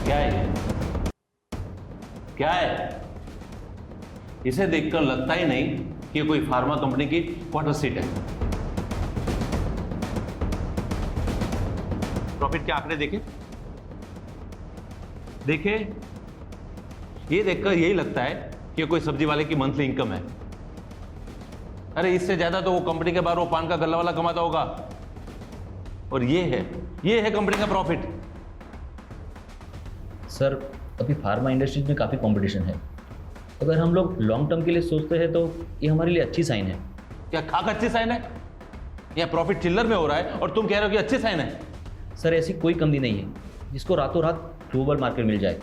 क्या है ये? क्या है? इसे देखकर लगता ही नहीं कि कोई फार्मा कंपनी की क्वार्टर सीट है। प्रॉफिट के आंकड़े देखे देखे, ये देखकर यही लगता है कि कोई सब्जी वाले की मंथली इनकम है। अरे इससे ज्यादा तो वो कंपनी के बाहर वो पान का गल्ला वाला कमाता होगा। और ये है कंपनी का प्रॉफिट। सर अभी फार्मा इंडस्ट्रीज में काफ़ी कंपटीशन है। अगर हम लोग लॉन्ग टर्म के लिए सोचते हैं तो ये हमारे लिए अच्छी साइन है। क्या खाक अच्छी साइन है? या प्रॉफिट चिल्लर में हो रहा है और तुम कह रहे हो कि अच्छी साइन है? सर ऐसी कोई कंपनी नहीं है जिसको रातों रात ग्लोबल मार्केट मिल जाए,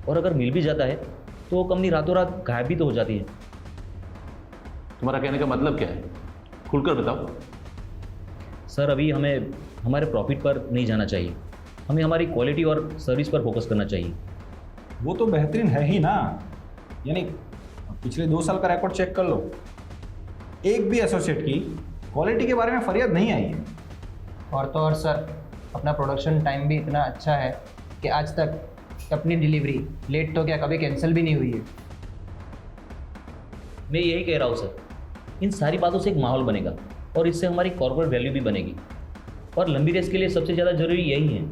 और अगर मिल भी जाता है तो वो कंपनी रातों रात गायब भी तो हो जाती है। तुम्हारा कहने का मतलब क्या है? खुलकर बताओ। सर अभी हमें हमारे प्रॉफिट पर नहीं जाना चाहिए, हमें हमारी क्वालिटी और सर्विस पर फोकस करना चाहिए। वो तो बेहतरीन है ही ना। यानी पिछले 2 साल का रिकॉर्ड चेक कर लो, एक भी एसोसिएट की क्वालिटी के बारे में फरियाद नहीं आई है। और तो और सर, अपना प्रोडक्शन टाइम भी इतना अच्छा है कि आज तक अपनी डिलीवरी लेट तो क्या कभी कैंसिल भी नहीं हुई है। मैं यही कह रहा हूँ सर, इन सारी बातों से एक माहौल बनेगा और इससे हमारी कॉर्पोरेट वैल्यू भी बनेगी, और लंबी रेस के लिए सबसे ज़्यादा जरूरी यही है।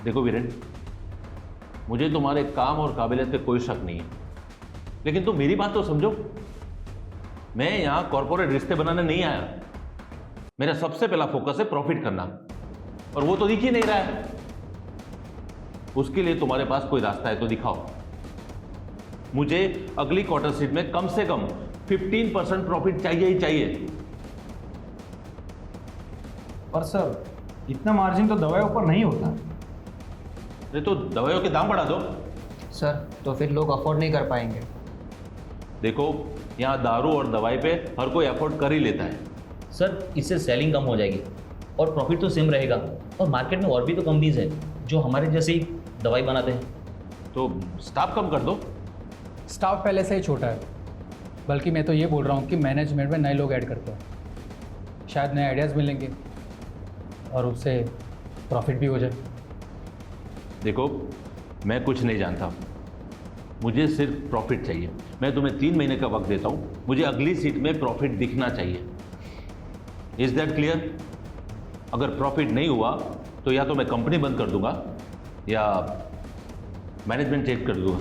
देखो वीरेन, मुझे तुम्हारे काम और काबिलियत पे कोई शक नहीं है, लेकिन तुम मेरी बात तो समझो। मैं यहां कॉर्पोरेट रिश्ते बनाने नहीं आया। मेरा सबसे पहला फोकस है प्रॉफिट करना, और वो तो दिख ही नहीं रहा है। उसके लिए तुम्हारे पास कोई रास्ता है तो दिखाओ। मुझे अगली क्वार्टर शीट में कम से कम 15% प्रॉफिट चाहिए ही चाहिए। पर सर इतना मार्जिन तो दवाइयों पर नहीं होता। नहीं तो दवाइयों के दाम बढ़ा दो। सर तो फिर लोग अफोर्ड नहीं कर पाएंगे। देखो, यहाँ दारू और दवाई पे हर कोई अफोर्ड कर ही लेता है। सर इससे सेलिंग कम हो जाएगी और प्रॉफिट तो सेम रहेगा, और मार्केट में और भी तो कंपनीज हैं जो हमारे जैसे ही दवाई बनाते हैं। तो स्टाफ कम कर दो। स्टाफ पहले से ही छोटा है, बल्कि मैं तो ये बोल रहा हूँ कि मैनेजमेंट में नए लोग ऐड करते हैं, शायद नए आइडियाज़ मिलेंगे और उससे प्रॉफिट भी हो जाए। देखो, मैं कुछ नहीं जानता, मुझे सिर्फ प्रॉफिट चाहिए। मैं तुम्हें 3 महीने का वक्त देता हूँ, मुझे अगली सीट में प्रॉफिट दिखना चाहिए। Is that clear? अगर प्रॉफिट नहीं हुआ तो या तो मैं कंपनी बंद कर दूंगा या मैनेजमेंट चेक कर दूंगा।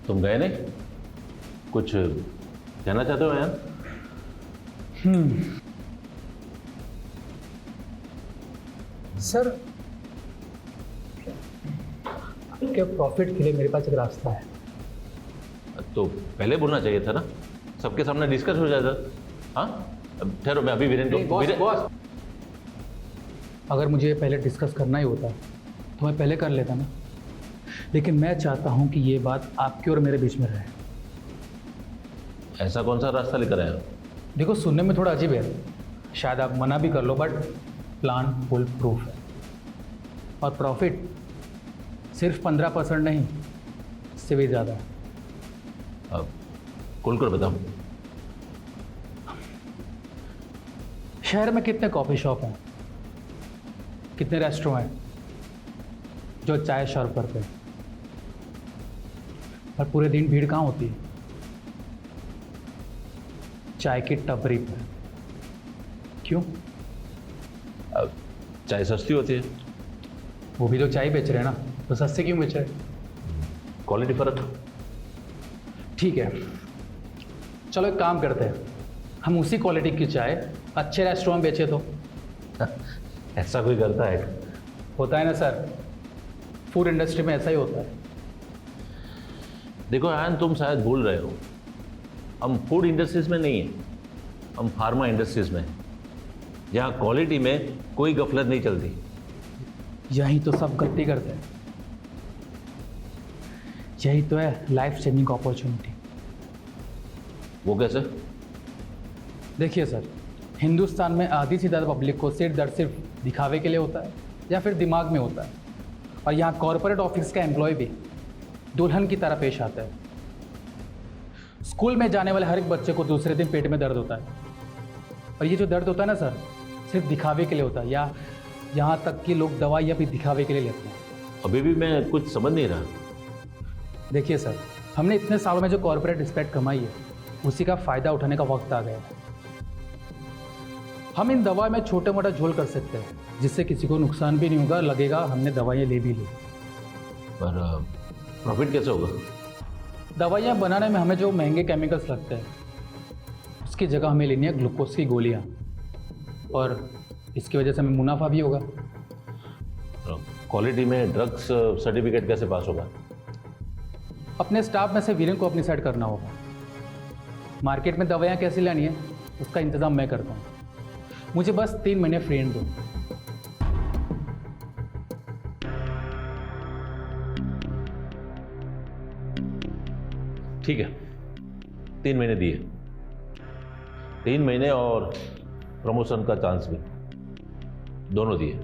तुम गए नहीं? कुछ कहना चाहते हो यार? सर आपके प्रॉफिट के लिए मेरे पास एक रास्ता है। तो पहले बोलना चाहिए था ना, सबके सामने डिस्कस हो जाता। हाँ, अब ठहरो, मैं अभी वीरेन बॉस, अगर मुझे पहले डिस्कस करना ही होता तो मैं पहले कर लेता ना, लेकिन मैं चाहता हूं कि ये बात आपके और मेरे बीच में रहे। ऐसा कौन सा रास्ता लेकर आए हो? देखो, सुनने में थोड़ा अजीब है, शायद आप मना भी कर लो, बट प्लान फुल प्रूफ है। और प्रॉफिट सिर्फ 15% नहीं, इससे भी ज़्यादा है। अब खुलकर बताओ। शहर में कितने कॉफ़ी शॉप हैं, कितने रेस्टोरेंट हैं जो चाय सर्व करते हैं, पर पूरे दिन भीड़ कहाँ होती है? चाय की टपरी पर। क्यों? अब चाय सस्ती होती है, वो भी तो चाय बेच रहे हैं ना, तो सस्ते क्यों बेच रहे? क्वालिटी फर्क। ठीक है, चलो एक काम करते हैं, हम उसी क्वालिटी की चाय अच्छे रेस्टोरेंट में बेचे तो। ऐसा कोई करता है? होता है ना सर, फूड इंडस्ट्री में ऐसा ही होता है। देखो आयन, तुम शायद भूल रहे हो, हम फूड इंडस्ट्रीज में नहीं हैं, हम फार्मा इंडस्ट्रीज में हैं, जहाँ क्वालिटी में कोई गफलत नहीं चलती। यही तो सब गलती करते हैं, यही तो है लाइफ चेंजिंग अपॉर्चुनिटी। वो कैसे? देखिए सर, हिंदुस्तान में आधी से ज़्यादा पब्लिक को सिर दर्द सिर्फ दिखावे के लिए होता है या फिर दिमाग में होता है, और यहाँ कॉरपोरेट ऑफिस का एम्प्लॉय भी दुल्हन की तरह पेश आता है। स्कूल में जाने वाले हर एक बच्चे को दूसरे दिन पेट में दर्द होता है, और ये जो दर्द होता है ना सर, सिर्फ दिखावे के लिए होता है, या यहाँ तक कि लोग दवाइयाँ भी दिखावे के लिए लेते हैं। अभी भी मैं कुछ समझ नहीं रहा। देखिए सर, हमने इतने सालों में जो कॉरपोरेट रिस्पेक्ट कमाई है, उसी का फ़ायदा उठाने का वक्त आ गया है। हम इन दवा में छोटा मोटा झोल कर सकते हैं, जिससे किसी को नुकसान भी नहीं होगा, लगेगा हमने दवाइयाँ ले भी ली। पर प्रॉफिट कैसे होगा? दवाइयाँ बनाने में हमें जो महंगे केमिकल्स लगते हैं, उसकी जगह हमें लेनी है ग्लूकोज की गोलियाँ, और इसकी वजह से हमें मुनाफा भी होगा। क्वालिटी में ड्रग्स सर्टिफिकेट कैसे पास होगा? अपने स्टाफ में से वीरेन को अपनी साइड करना होगा। मार्केट में दवाइयाँ कैसी लानी है, उसका इंतज़ाम मैं करता हूँ। मुझे बस 3 महीने फ्री दो। ठीक है, 3 महीने दिए, 3 महीने और प्रमोशन का चांस भी, दोनों दिए।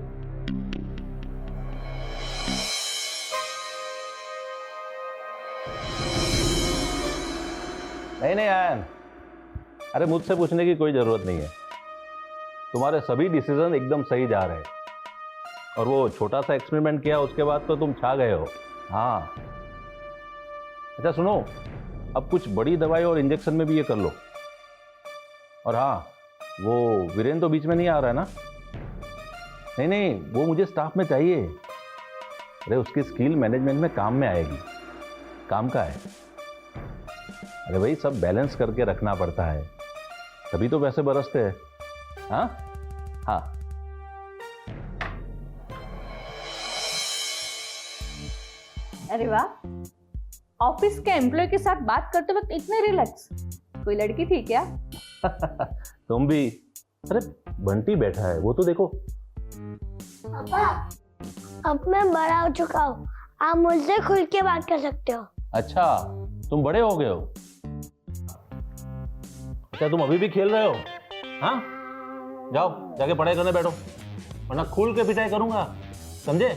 नहीं आयन, अरे मुझसे पूछने की कोई जरूरत नहीं है, तुम्हारे सभी डिसीजन एकदम सही जा रहे हैं, और वो छोटा सा एक्सपेरिमेंट किया उसके बाद तो तुम छा गए हो। हाँ अच्छा सुनो, अब कुछ बड़ी दवाई और इंजेक्शन में भी ये कर लो। और हाँ, वो वीरेन तो बीच में नहीं आ रहा है ना? नहीं, वो मुझे स्टाफ में चाहिए। अरे उसकी स्किल मैनेजमेंट में काम में आएगी, काम का है। अरे भाई, सब बैलेंस करके रखना पड़ता है, तभी तो पैसे बरसते हैं। हाँ हाँ, अरे वाह, ऑफिस के एम्प्लॉय के साथ बात करते वक्त इतने रिलैक्स, कोई लड़की थी क्या? तुम भी। अरे बंटी बैठा है, वो तो देखो। पापा, अब मैं बड़ा हो चुका हूँ, आप मुझसे खुल के बात कर सकते हो। अच्छा, तुम बड़े हो गए हो? क्या तुम अभी भी खेल रहे हो? हाँ, जाओ जाके पढ़ाई करने बैठो, वरना खुल के पिटाई करूंगा, समझे?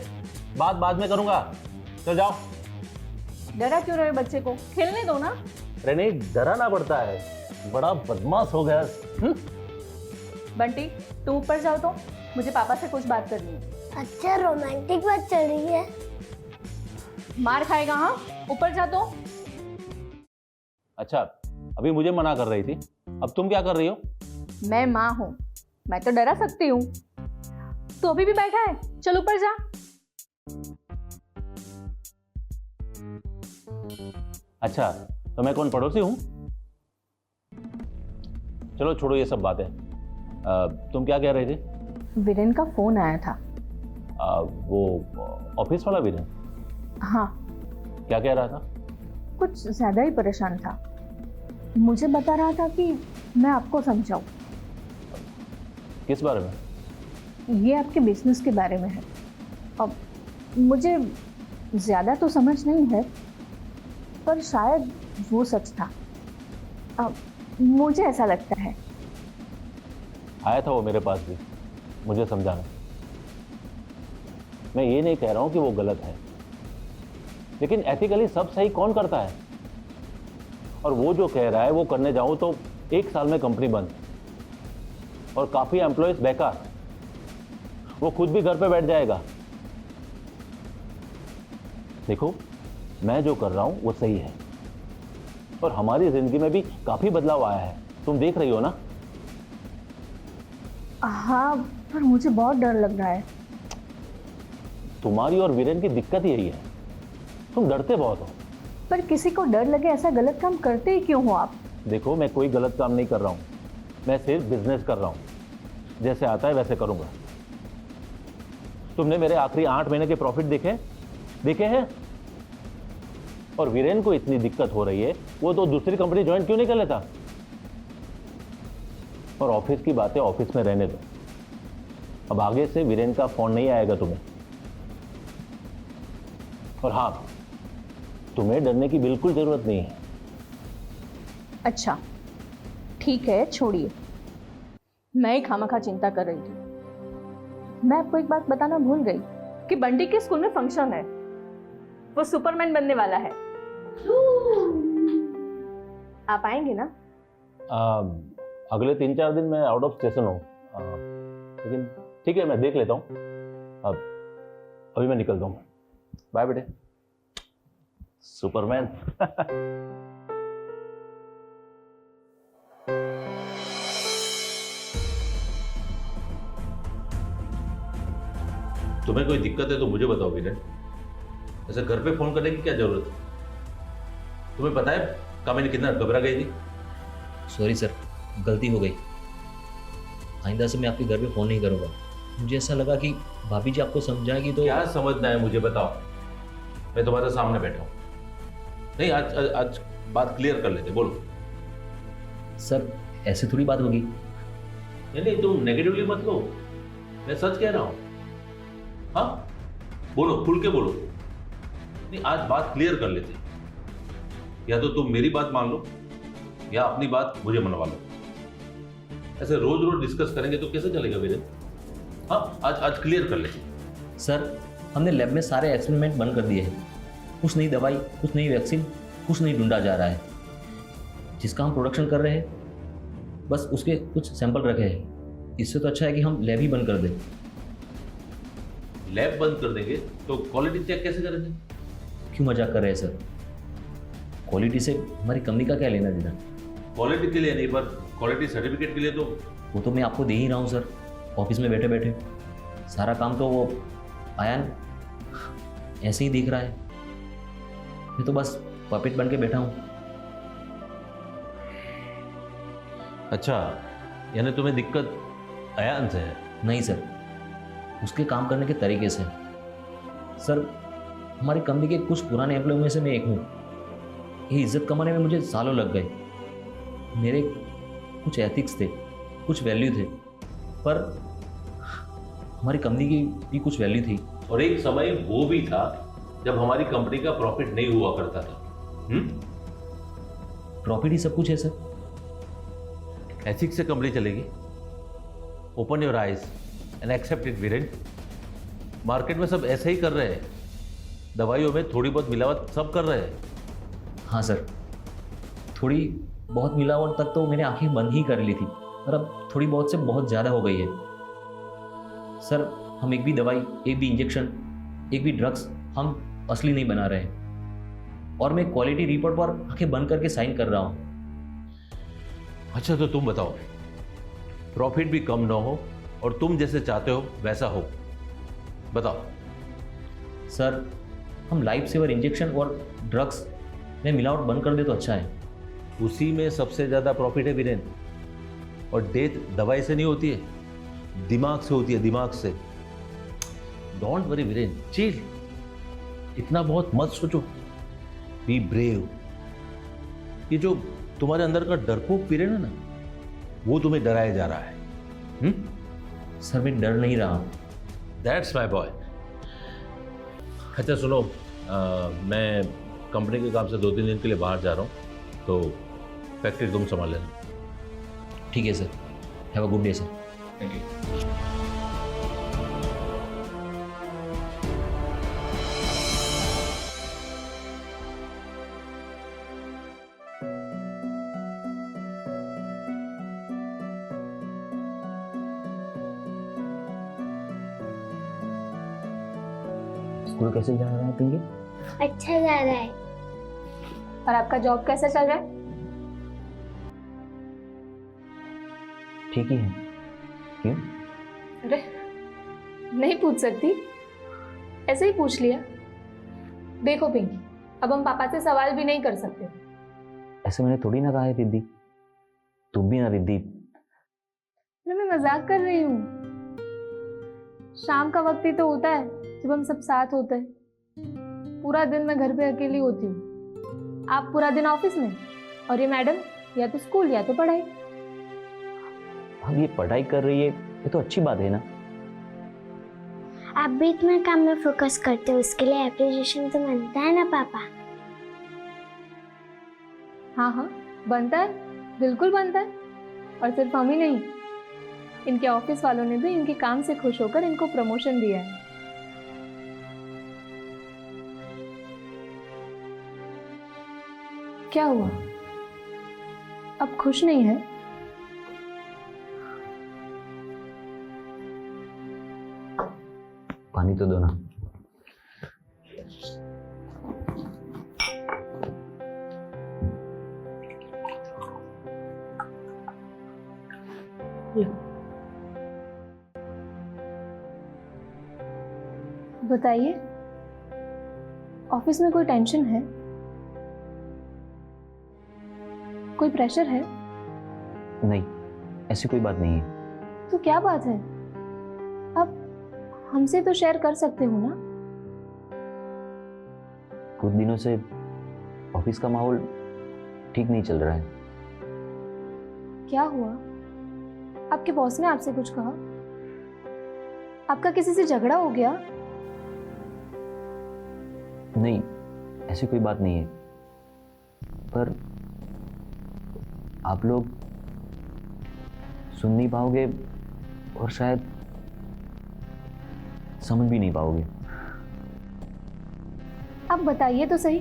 बात बाद में करूंगा, तो जाओ। डरा क्यों रहे बच्चे को, खेलने दो ना। अरे नहीं, डराना पड़ता है, बड़ा बदमाश हो गया। बंटी, तुम ऊपर जाओ तो, मुझे पापा से कुछ बात करनी है। अच्छा, रोमांटिक बात चल रही है। मार खाएगा। हाँ, ऊपर जा तो। अच्छा, अभी मुझे मना कर रही थी, अब तुम क्या कर रही हो? मैं माँ हूँ, मैं तो डरा सकती हूँ। तू अभी भी बैठा है, चल ऊपर जा। अच्छा, तो मैं कौन, पड़ोसी हूँ? चलो छोड़ो ये सब बातें। तुम क्या कह रहे थे? वीरेन का फोन आया था। वो ऑफिस वाला वीरेन? हाँ, क्या कह रहा था? कुछ ज्यादा ही परेशान था। मुझे बता रहा था कि मैं आपको समझाऊं। किस बारे में? ये आपके बिजनेस के बारे में है। अब मुझे ज़्यादा तो समझ नहीं है, पर शायद वो सच था। अब मुझे ऐसा लगता है। आया था वो मेरे पास भी, मुझे समझाना। मैं ये नहीं कह रहा हूँ कि वो गलत है, लेकिन एथिकली सब सही कौन करता है? और वो जो कह रहा है वो करने जाऊँ तो 1 साल में कंपनी बंद, और काफ़ी एम्प्लॉयज बेकार, वो खुद भी घर पे बैठ जाएगा। देखो, मैं जो कर रहा हूं वो सही है, और हमारी जिंदगी में भी काफी बदलाव आया है, तुम देख रही हो ना? हाँ, पर मुझे बहुत डर लग रहा है। तुम्हारी और वीरेन की दिक्कत यही है, तुम डरते बहुत हो। पर किसी को डर लगे ऐसा गलत काम करते ही क्यों हो आप? देखो, मैं कोई गलत काम नहीं कर रहा हूँ, मैं सिर्फ बिजनेस कर रहा हूँ, जैसे आता है वैसे करूँगा। तुमने मेरे आखिरी 8 महीने के प्रॉफिट देखे हैं? और वीरेन को इतनी दिक्कत हो रही है, वो तो दूसरी कंपनी ज्वाइन क्यों नहीं कर लेता? और ऑफिस की बातें ऑफिस में रहने दो। अब आगे से वीरेन का फोन नहीं आएगा तुम्हें। और हाँ, तुम्हें डरने की बिल्कुल जरूरत नहीं है। अच्छा ठीक है, छोड़िए, मैं ही खामखा चिंता कर रही थी। मैं आपको एक बात बताना भूल गई कि बंटी के स्कूल में फंक्शन है, वो सुपरमैन बनने वाला है। आप आएंगे ना? अगले 3-4 दिन मैं आउट ऑफ स्टेशन हूँ, लेकिन ठीक है, मैं देख लेता हूँ। अभी मैं निकलता हूँ। बाय बेटे। सुपरमैन। तुम्हें कोई दिक्कत है तो मुझे बताओ वीरेन, ऐसे घर पे फोन करने की क्या जरूरत है? तुम्हें पता है कामिनी कितना घबरा गई थी? सॉरी सर, गलती हो गई। आइंदा से मैं आपके घर पे फ़ोन नहीं करूँगा। मुझे ऐसा लगा कि भाभी जी आपको समझाएगी तो। क्या समझना है मुझे बताओ, मैं तुम्हारे सामने बैठा हूँ। नहीं, आज बात क्लियर कर लेते, बोलो। सर ऐसे थोड़ी बात होगी। नहीं, तुम नेगेटिवली मत लो, मैं सच कह रहा हूँ। हाँ बोलो, खुल के बोलो। नहीं, आज बात क्लियर कर लेते, या तो तुम मेरी बात मान लो या अपनी बात मुझे मनवा लो। ऐसे रोज रोज डिस्कस करेंगे तो कैसे चलेगा वीरेन? हाँ, आज क्लियर कर लेते। सर हमने लैब में सारे एक्सपेरिमेंट बंद कर दिए हैं। कुछ नई दवाई, कुछ नई वैक्सीन, कुछ नहीं ढूंढा जा रहा है। जिसका हम प्रोडक्शन कर रहे हैं बस उसके कुछ सैंपल रखे हैं। इससे तो अच्छा है कि हम लैब ही बंद कर दें। लैब बंद कर देंगे तो क्वालिटी चेक कैसे करेंगे? क्यों मजाक कर रहे हैं सर? क्वालिटी से हमारी कंपनी का क्या लेना देना? क्वालिटी के लिए नहीं, पर क्वालिटी सर्टिफिकेट के लिए तो। वो तो मैं आपको दे ही रहा हूँ सर, ऑफिस में बैठे बैठे। सारा काम तो वो आयन ऐसे ही दिख रहा है। मैं तो बस पपेट बन के बैठा हूँ। अच्छा, यानी तुम्हें दिक्कत अयान से है? नहीं सर, उसके काम करने के तरीके से। सर हमारी कंपनी के कुछ पुराने एम्प्लॉय में से मैं एक हूँ। ये इज्जत कमाने में मुझे सालों लग गए। मेरे कुछ एथिक्स थे, कुछ वैल्यू थे, पर हमारी कंपनी की भी कुछ वैल्यू थी। और एक समय वो भी था जब हमारी कंपनी का प्रॉफिट नहीं हुआ करता था। प्रॉफिट ही सब कुछ है सर। एथिक्स से कंपनी चलेगी? Open your eyes and accept it Viren. Market में सब ऐसे ही कर रहे हैं, दवाइयों में थोड़ी बहुत मिलावट सब कर रहे हैं। हाँ सर, थोड़ी बहुत मिलावट तक तो मैंने आंखें बंद ही कर ली थी, और अब थोड़ी बहुत से बहुत ज़्यादा हो गई है। सर हम एक भी दवाई, एक भी इंजेक्शन, एक भी ड्रग्स हम असली नहीं बना रहे हैं, और मैं क्वालिटी रिपोर्ट पर आंखें बंद करके साइन कर रहा हूँ। अच्छा तो तुम बताओ, प्रॉफिट भी कम ना हो और तुम जैसे चाहते हो वैसा हो, बताओ। सर हम लाइफ सेवर इंजेक्शन और ड्रग्स में मिलावट बंद कर दे तो अच्छा है। उसी में सबसे ज़्यादा प्रॉफिट है वीरेन। और डेथ दवाई से नहीं होती है, दिमाग से होती है, दिमाग से। Don't worry Viren, chill. इतना बहुत मत सोचो, बी ब्रेव। ये जो तुम्हारे अंदर का डरपोक वीरेन है ना, वो तुम्हें डराया जा रहा है। सर मैं डर नहीं रहा। That's my boy. अच्छा सुनो, मैं कंपनी के काम से 2-3 दिन के लिए बाहर जा रहा हूँ, तो फैक्ट्री तुम संभाल लेना। ठीक है sir, have a good day sir. Thank you. School कैसे जा रहा है पिंकी? अच्छा जा रहा है। और आपका जॉब कैसा चल रहा है? ठीक ही है। क्यों? अरे नहीं पूछ सकती? ऐसे ही पूछ लिया। देखो पिंकी, अब हम पापा से सवाल भी नहीं कर सकते। ऐसे मैंने थोड़ी ना कहा है रिद्धि, तुम भी ना रिद्धि। अरे मैं मजाक कर रही हूँ। शाम का वक्त ही तो होता है जब हम सब साथ होते हैं। पूरा दिन मैं घर पे अकेली होती हूँ, आप पूरा दिन ऑफिस में, और ये मैडम या तो स्कूल या तो पढ़ाई। अब ये पढ़ाई कर रही है, ये तो अच्छी बात है ना। आप भी इतना काम में फोकस करते हो, उसके लिए एप्रिसिएशन तो बनता है ना पापा। हाँ हाँ बनता है, बिल्कुल बनता है। और सिर्फ हम ही नहीं, इनके ऑफिस वालों ने भी इनके काम से खुश होकर इनको प्रमोशन दिया है। क्या हुआ, अब खुश नहीं है? पानी तो दो ना। बताइए, ऑफिस में कोई टेंशन है, कोई प्रेशर है? नहीं, ऐसी कोई बात नहीं है। तो क्या बात है, आप हमसे तो शेयर कर सकते हो ना। कुछ दिनों से ऑफिस का माहौल ठीक नहीं चल रहा है। क्या हुआ, आपके बॉस ने आपसे कुछ कहा? आपका किसी से झगड़ा हो गया? नहीं, ऐसी कोई बात नहीं है, पर आप लोग सुन नहीं पाओगे और शायद समझ भी नहीं पाओगे। आप बताइए तो सही।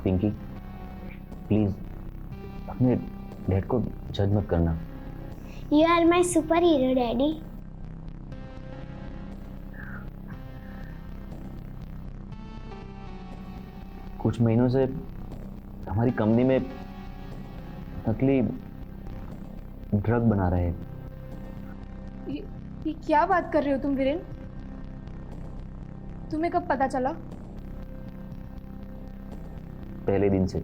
पिंकी, प्लीज अपने डैड को जज मत करना। You are my superhero daddy. कुछ महीनों से हमारी कंपनी में नकली ड्रग बना रहे हैं। ये क्या बात कर रहे हो तुम वीरेन? तुम्हें कब पता चला? पहले दिन से।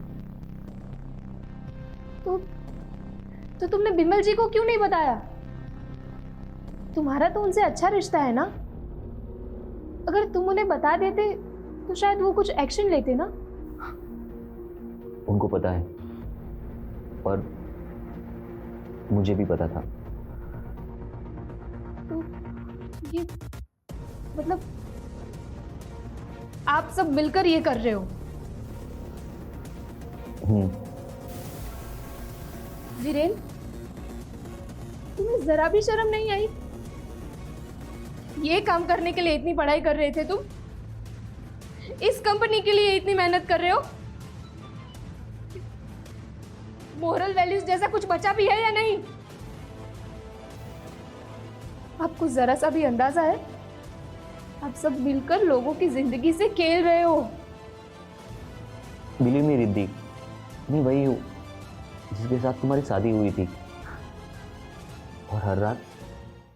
तो तुमने बिमल जी को क्यों नहीं बताया? तुम्हारा तो उनसे अच्छा रिश्ता है ना। अगर तुम उन्हें बता देते तो शायद वो कुछ एक्शन लेते ना। उनको पता है और मुझे भी पता था। तो ये मतलब आप सब मिलकर ये कर रहे हो? वीरेन, तुम्हें जरा भी शर्म नहीं आई? ये काम करने के लिए इतनी पढ़ाई कर रहे थे तुम, इस कंपनी के लिए इतनी मेहनत कर रहे हो। मोरल वैल्यूज जैसा कुछ बचा भी है या नहीं? आपको जरा सा भी अंदाजा है? आप सब मिलकर लोगों की जिंदगी से खेल रहे हो। बिलीव मी रिद्धि, मैं वही हूँ जिसके साथ तुम्हारी शादी हुई थी और हर रात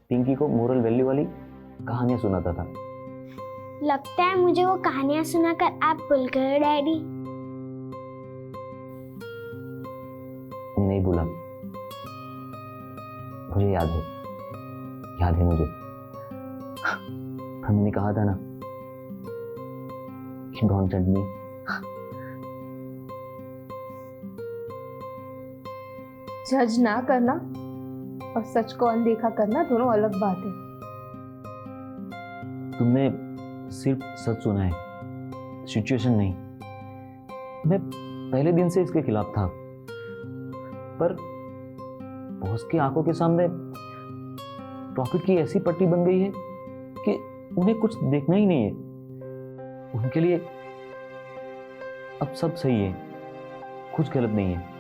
पिंकी को मोरल वैल्यू वाली कहानियां सुनाता था। लगता है मुझे वो कहानियां सुनाकर आप भूल गए डैडी। नहीं भूला, मुझे याद है मुझे। हमने कहा था ना कि डोंट जज मी। जज ना करना और सच को अनदेखा करना दोनों अलग बात है। तुमने सिर्फ सच सुना है, सिचुएशन नहीं। मैं पहले दिन से इसके खिलाफ था, पर बॉस की आंखों के सामने प्रॉफिट की ऐसी पट्टी बन गई है कि उन्हें कुछ देखना ही नहीं है। उनके लिए अब सब सही है, कुछ गलत नहीं है।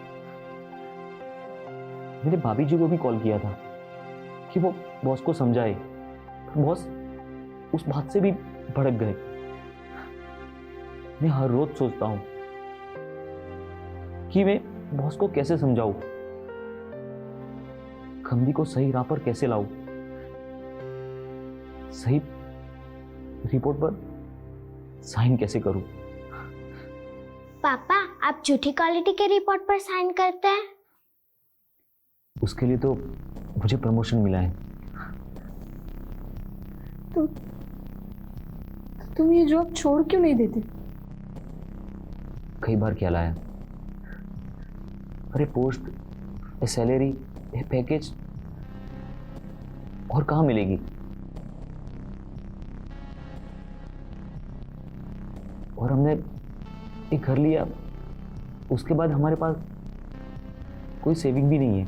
मैंने भाभी जी को भी कॉल किया था कि वो बॉस को समझाए, बॉस उस बात से भी भड़क गए। मैं हर रोज सोचता हूं कि मैं बॉस को कैसे समझाऊं, कंपनी को सही राह पर कैसे लाऊं, सही रिपोर्ट पर साइन कैसे करूं? पापा आप झूठी क्वालिटी के रिपोर्ट पर साइन करते हैं? उसके लिए तो मुझे प्रमोशन मिला है। तो तुम ये जॉब छोड़ क्यों नहीं देते? कई बार ख्याल आया, अरे पोस्ट, ए सैलरी, ए पैकेज, और कहाँ मिलेगी? और हमने एक घर लिया, उसके बाद हमारे पास कोई सेविंग भी नहीं है।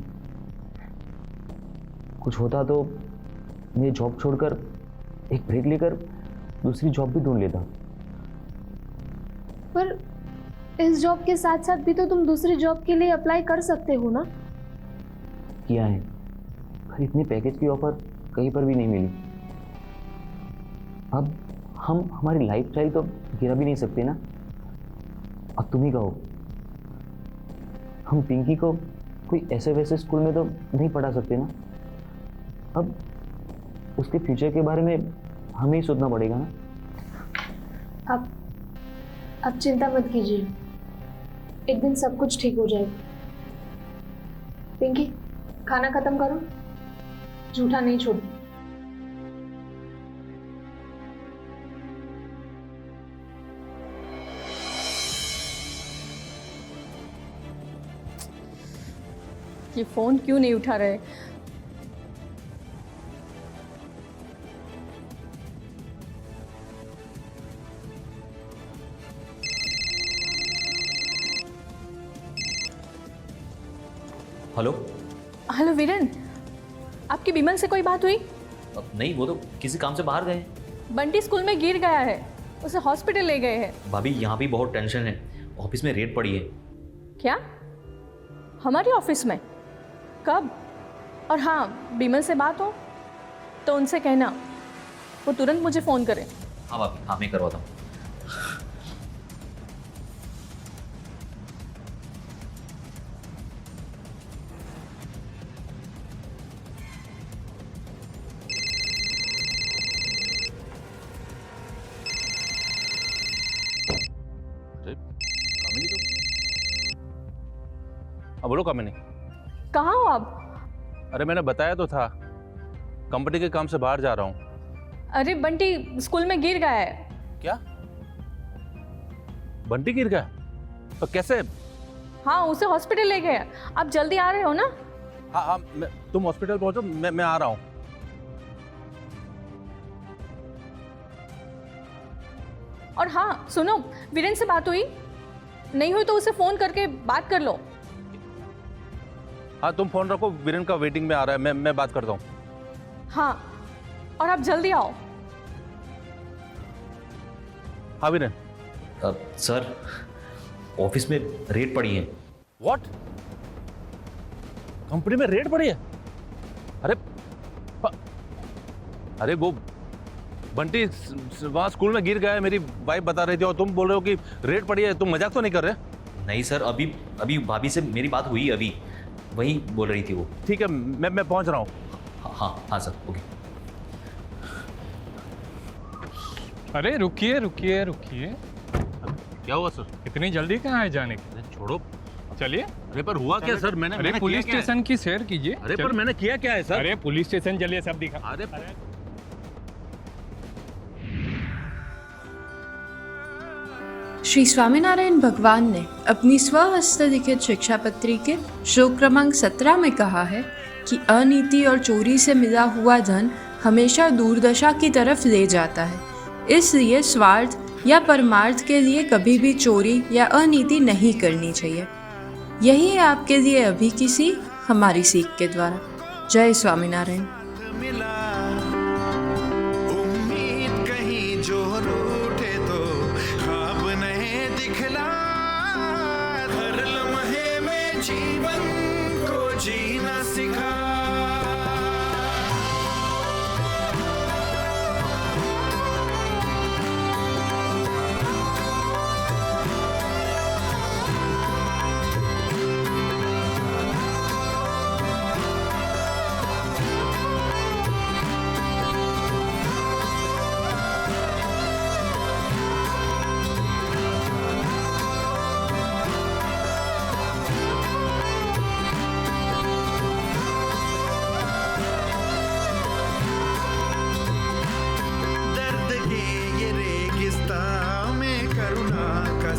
कुछ होता तो मैं जॉब छोड़कर एक ब्रेक लेकर दूसरी जॉब भी ढूंढ लेता। पर इस जॉब के साथ साथ भी तो तुम दूसरी जॉब के लिए अप्लाई कर सकते हो ना? किया है, पर इतने पैकेज की ऑफर कहीं पर भी नहीं मिली। अब हम हमारी लाइफस्टाइल तो गिरा भी नहीं सकते ना। अब तुम ही कहो, हम पिंकी को कोई ऐसे वैसे स्कूल में तो नहीं पढ़ा सकते ना। अब उसके फ्यूचर के बारे में हमें ही सोचना पड़ेगा ना। अब चिंता मत कीजिए, एक दिन सब कुछ ठीक हो जाएगा। पिंकी, खाना खत्म करो, जूठा नहीं छोड़ो। ये फोन क्यों नहीं उठा रहे? हेलो। हेलो वीरेन, आपकी बिमल से कोई बात हुई? नहीं, वो तो किसी काम से बाहर गए। बंटी स्कूल में गिर गया है, उसे हॉस्पिटल ले गए हैं। भाभी यहाँ भी बहुत टेंशन है, ऑफिस में रेड पड़ी है। क्या? हमारे ऑफिस में? कब? और हाँ, बिमल से बात हो तो उनसे कहना वो तुरंत मुझे फ़ोन करें। हाँ भाभी, हाँ मैं करवाता हूँ। अब बोलो कामिनी। कहाँ हो आप? अरे मैंने बताया तो था, कंपनी के काम से बाहर जा रहा हूँ। अरे बंटी स्कूल में गिर गया है। क्या? बंटी गिर गया? तो कैसे? हाँ, उसे हॉस्पिटल ले गए। आप जल्दी आ रहे हो ना? हाँ हाँ, तुम हॉस्पिटल पहुंचो, मैं आ रहा हूँ। और हाँ सुनो, वीरेन से बात हुई? नहीं हुई तो उसे फ़ोन करके बात कर लो। हाँ तुम फोन रखो, वीरेन का वेटिंग में आ रहा है, मैं बात करता हूँ। हाँ, और आप जल्दी आओ। हाँ वीरेन। सर, ऑफिस में रेड पड़ी है। व्हाट? कंपनी में रेड पड़ी है? अरे वो बंटी वहां स्कूल में गिर गया है, मेरी वाइफ बता रही थी, और तुम बोल रहे हो कि रेड पड़ी है। तुम मजाक तो नहीं कर रहे? नहीं सर, अभी भाभी से मेरी बात हुई, अभी वही बोल रही थी वो। ठीक है, मैं पहुंच रहा हूँ। हाँ सर, ओके। अरे रुकिए रुकिए रुकिए, क्या हुआ सर? इतनी जल्दी कहाँ है जाने की? छोड़ो, चलिए। अरे पर हुआ क्या सर? मैंने पुलिस स्टेशन की सैर कीजिए। अरे पर मैंने किया क्या है सर? अरे पुलिस स्टेशन चलिए, सब दिखा। अरे श्री स्वामीनारायण भगवान ने अपनी स्वहस्त लिखित शिक्षा पत्री के श्लोक क्रमांक 17 में कहा है कि अनीति और चोरी से मिला हुआ धन हमेशा दुर्दशा की तरफ ले जाता है। इसलिए स्वार्थ या परमार्थ के लिए कभी भी चोरी या अनीति नहीं करनी चाहिए। यही है आपके लिए अभी की सीख, हमारी सीख के द्वारा। जय स्वामीनारायण।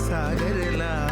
सागर ला